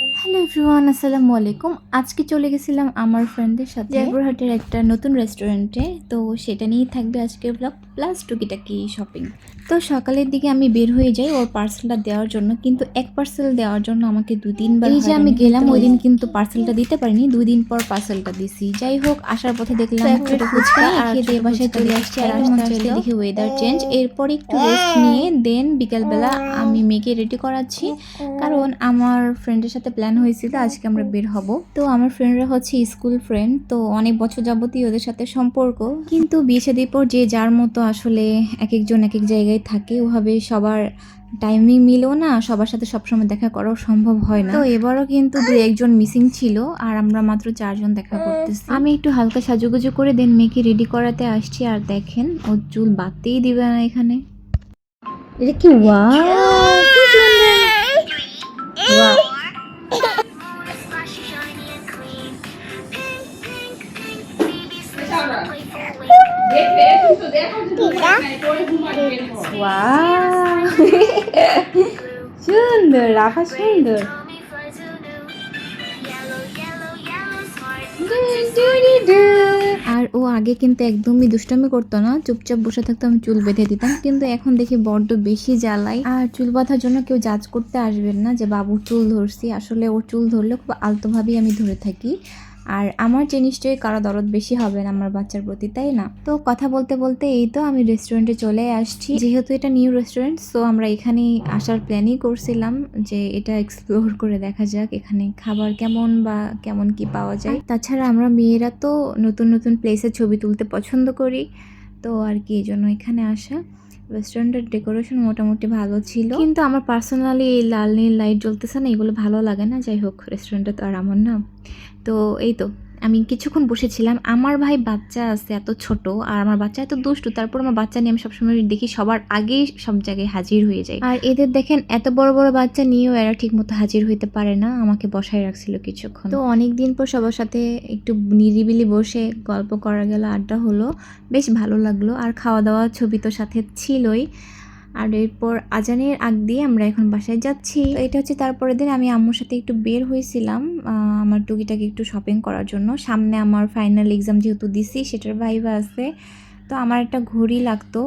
Hello everyone, আসসালামু আলাইকুম। আজকে চলে গেছিলাম আমার ফ্রেন্ডদের সাথে জয়পুরহাটের একটা নতুন রেস্টুরেন্টে। তো সেটা নিয়েই থাকবে আজকের ব্লগ প্লাস টুকিটাকি শপিং। তো সকালের দিকে আমি বের হয়ে যাই ওর পার্সেলটা দেওয়ার জন্য, কিন্তু এক পার্সেল দেওয়ার জন্য আমাকে 2-3 বার এই যে আমি গেলাম ওই দিন কিন্তু পার্সেলটা দিতে পারিনি, 2 দিন পর পার্সেলটা দিছি। যাই হোক, আসার পথে দেখলাম একটা ফুচকা আর খেয়ে দিয়ে বাসায় চলে আসছি। আর আস্তে আস্তে দেখি ওয়েদার চেঞ্জ, এরপর একটু রেস্ট নিয়ে দেন বিকালবেলা আমি মেয়েকে রেডি করাচ্ছি, কারণ আমার ফ্রেন্ডের সাথে প্ল্যান হয়েছিল আজকে আমরা বের হব। তো আমার ফ্রেন্ডরা হচ্ছে স্কুল ফ্রেন্ড, তো অনেক বছর যাবতই ওদের সাথে সম্পর্ক, কিন্তু বিয়ে শাদীর পর যে যার মতো আসলে এক একজন এক এক জায়গায় থাকে, ওভাবে সবার টাইমিং মিলেও না, সবার সাথে সবসময় দেখা করাও সম্ভব হয় না। তো এবারও কিন্তু 2-1 জন মিসিং ছিল আর আমরা মাত্র 4 জন দেখা করতেছি। আমি একটু হালকা সাজুগুজু করে দেন মেয়েকে রেডি করাতে আসছি, আর দেখেন ও চুল বাঁধতেই দিবে না এখানে। এটা কি ওয়াও, কি সুন্দর! ওয়াও, ওয়াও, সুন্দর রাফা, সুন্দর। আর ও আগে কিন্তু একদমই দুষ্টামি করতো না, চুপচাপ বসে থাকতো, আমি চুল বেঁধে দিতাম। কিন্তু এখন দেখি বড্ড বেশি জ্বালাই। আর চুল বাঁধার জন্য কেউ জাজ করতে আসবেন না যে বাবুর চুল ধরছি, আসলে ওর চুল ধরলে খুব আলতোভাবেই আমি ধরে থাকি। আর আমার যে নিশ্চয়ই কারো দরদ বেশি হবে না আমার বাচ্চার প্রতি, তাই না? তো কথা বলতে বলতে এই তো আমি রেস্টুরেন্টে চলে আসছি। যেহেতু এটা নিউ রেস্টুরেন্ট, সো আমরা এখানেই আসার প্ল্যানই করছিলাম যে এটা এক্সপ্লোর করে দেখা যাক এখানে খাবার কেমন বা কেমন কি পাওয়া যায়। তাছাড়া আমরা মেয়েরা তো নতুন নতুন প্লেসে ছবি তুলতে পছন্দ করি, তো আর কি এই জন্য এখানে আসা। রেস্টুরেন্টের ডেকোরেশন মোটামুটি ভালো ছিল, কিন্তু আমার পার্সোনালি এই লাল নীল লাইট জ্বলতেছে না, এগুলো ভালো লাগে না। যাই হোক, রেস্টুরেন্টে তো আর আমার না। তো এই তো আমি কিছুক্ষণ বসেছিলাম। আমার ভাই বাচ্চা আছে এত ছোট, আর আমার বাচ্চা এত দুষ্টু, তারপর আমার বাচ্চা নিয়ে আমি সবসময় দেখি সবার আগেই সব জায়গায় হাজির হয়ে যায়। আর এদের দেখেন এত বড় বড় বাচ্চা নিয়েও এরা ঠিক মতো হাজির হইতে পারে না, আমাকে বসায় রাখছিল কিছুক্ষণ। তো অনেক দিন পর সবার সাথে একটু নিরিবিলি বসে গল্প করা গেল, আড্ডা হলো, বেশ ভালো লাগলো। আর খাওয়া দাওয়া ছবি তো সাথে ছিলই। আর এরপর আজানের আগ দিয়ে আমরা এখন বাসায় যাচ্ছি। তো এটা হচ্ছে তারপরের দিন আমি আম্মুর সাথে একটু বের হয়েছিলাম আমার টুকিটাকি একটু শপিং করার জন্য। সামনে আমার ফাইনাল এক্সাম যেহেতু দিছি, সেটার ভাইবা আছে। তো আমার একটা ঘড়ি লাগতো,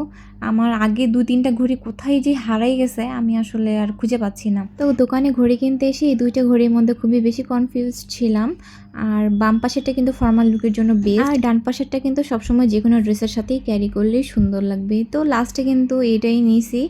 আমার আগে 2-3টা ঘড়ি কোথায় যে হারাই গেছে আমি আসলে আর খুঁজে পাচ্ছি না। তো দোকানে ঘড়ি কিনতে এসে এই 2টা ঘড়ির মধ্যে খুবই বেশি কনফিউজ ছিলাম। আর বাম পাশেরটা কিন্তু ফর্মাল লুকের জন্য বেস্ট, আর ডান পাশেরটা কিন্তু সবসময় যে কোনো ড্রেসের সাথেই ক্যারি করলেই সুন্দর লাগবে। তো লাস্টে কিন্তু এটাই নিয়েছি।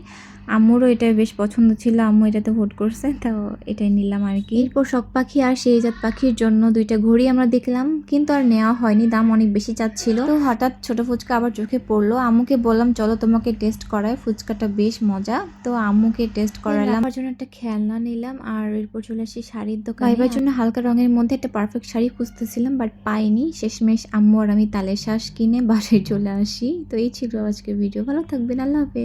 আম্মুরও এটা বেশ পছন্দ ছিল, আম্মু এটাতে ভোট করছে, তো এটাই নিলাম আর কি। এরপর শখ পাখি আর শেহজাদ পাখির জন্য 2টা ঘড়ি আমরা দেখলাম, কিন্তু আর নেওয়া হয়নি, দাম অনেক বেশি চাচ্ছিল। তো হঠাৎ ছোট ফুচকা আবার চোখে পড়লো, আম্মুকে বললাম চলো তোমাকে টেস্ট করায়, ফুচকাটা বেশ মজা। তো আম্মুকে টেস্ট করালাম, আমার জন্য একটা খেলনা নিলাম। আর এরপর চলে আসি শাড়ির দোকানে। ভাইবার জন্য হালকা রঙের মধ্যে একটা পারফেক্ট শাড়ি খুঁজতেছিলাম, বাট পাইনি। শেষমেশ আম্মু আর আমি তালে শ্বাস কিনে বাসায় চলে আসি। তো এই ছিল আজকের ভিডিও, ভালো থাকবেন, আল্লাহ হাফেজ।